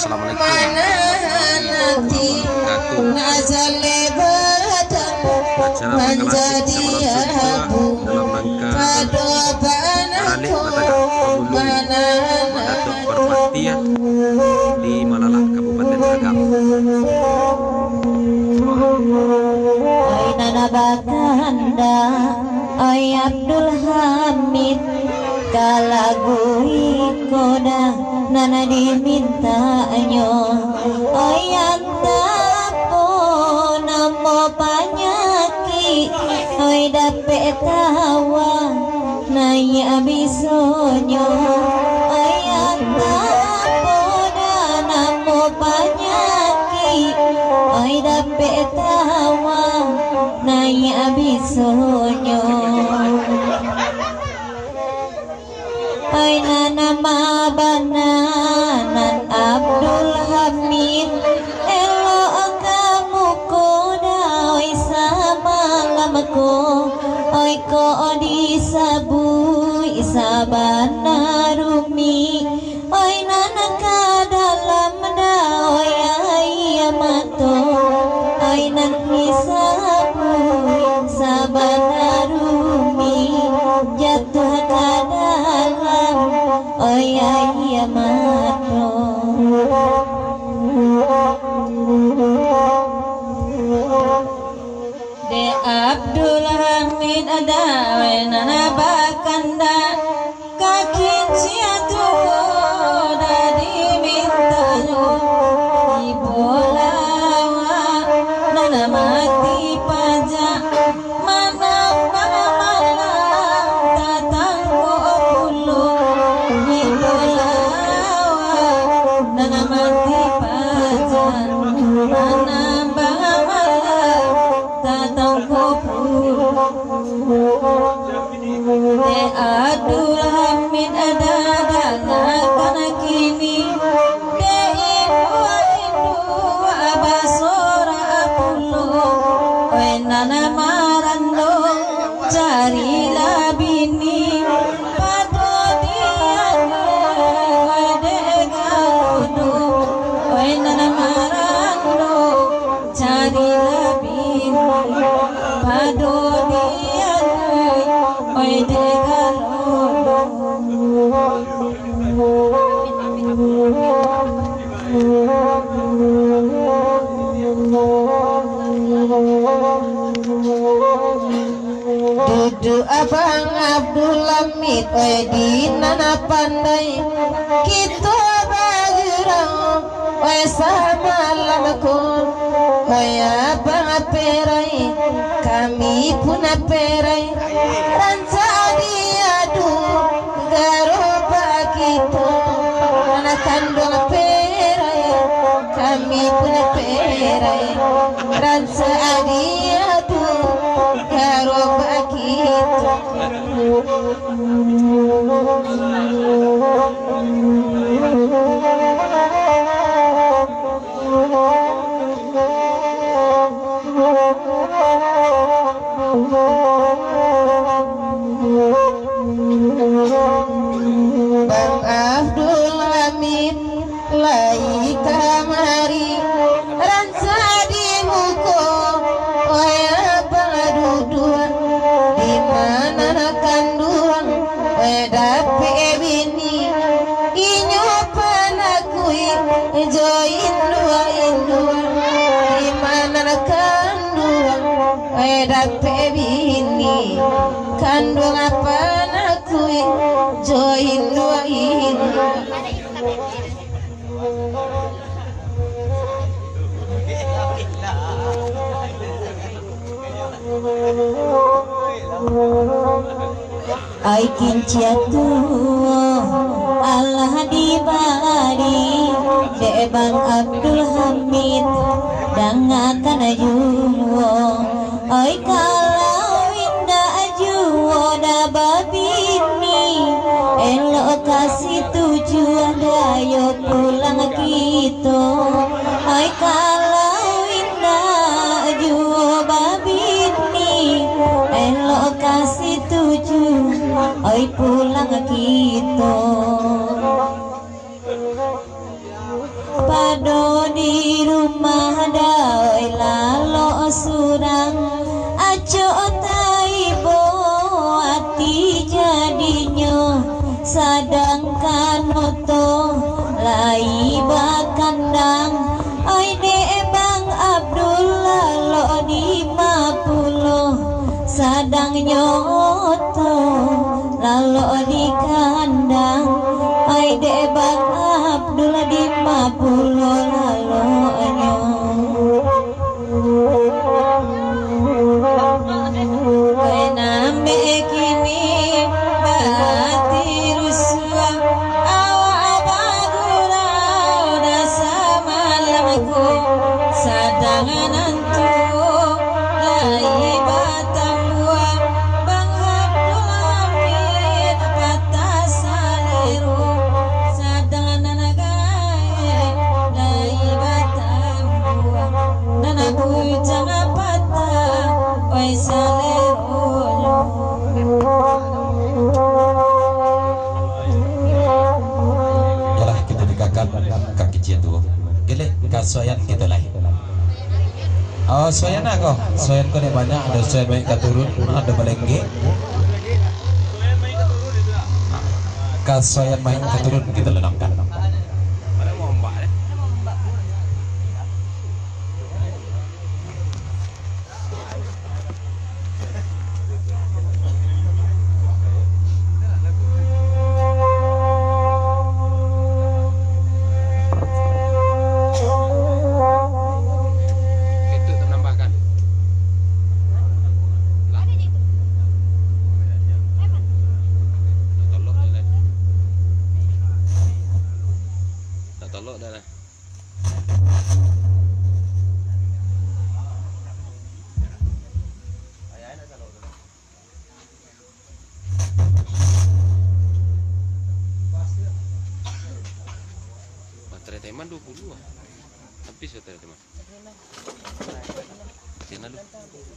Wassalamualaikum warahmatullahi wabarakatuh. Acara menjadi dalam rangka Aralik Batak Pemulung Datuk Perpatian di Malalah Kabupaten Agam. Oi Nana Bakanda, oi Abdul Hamid, kalagu ikoda Nana dimintanyo, oi antapo namo panyaki, oi dape tawa naya bisonyo, oi antapo namo panyaki, oi dape tawa naya bisonyo. Ay nana mabananan Abdul Hamid, elo kamu koda oy samalam ko, oy ko disabui sabana rumi, oy nana kadalam da oy ayamato, oy nan disabui sabana rumi, jatuh kadalam oy ayamato. De Abdul Hamid ada nana bakanda kakin siatu dari mintano ibolawa nana mati pajak mana mana tatang ko pulu ibolawa nana mati pajak mana tatang ko pulu. De Abdul Hamid ada dagang kini, de ibu abasora pulu, we nana marando cari labini, pado dia we de galudu, we nana marando cari labini, pado dia we de Dudu abang Abdul Hamid, oe di nana pandai kita bagirang, oe sama lamaku, oe abang perai, kami pun perai, ranca diadu garo bagitu, anak kandung perai, kami pun perai, ranca diadu garo bagitu. Bang Abdul Hamid lai kamari ranca di muko, oe abang duduan di mana kandungan, oe dape bini inyo panakui join dua induan di mana kandungan, oe dape bini kandung apa nakui join dua induan. Ai kinciatu Allah dibari de Bang Abdul Hamid dangakan ajuwo, ai kalau indah ajuwo da babini elo kasih tujuan dayo pulang gitu, ai kalau indah ajuwo babini elo kasih tujuan oi pulang gitu. nyoto lai bakandang ai de Bang Abdullah lo di 50 sadang nyoto lalu di kandang ai de Bang Abdullah di 50 lalu kaki jatuh gile kasuayan kita lah. Oh soyan aku soyan ko banyak ada soyan banyak keturun ada melengge kasuayan main keturun kita lenangkan. Tolok dah lah. Baterai teman 20 lah. Habis baterai teman. Sini dulu.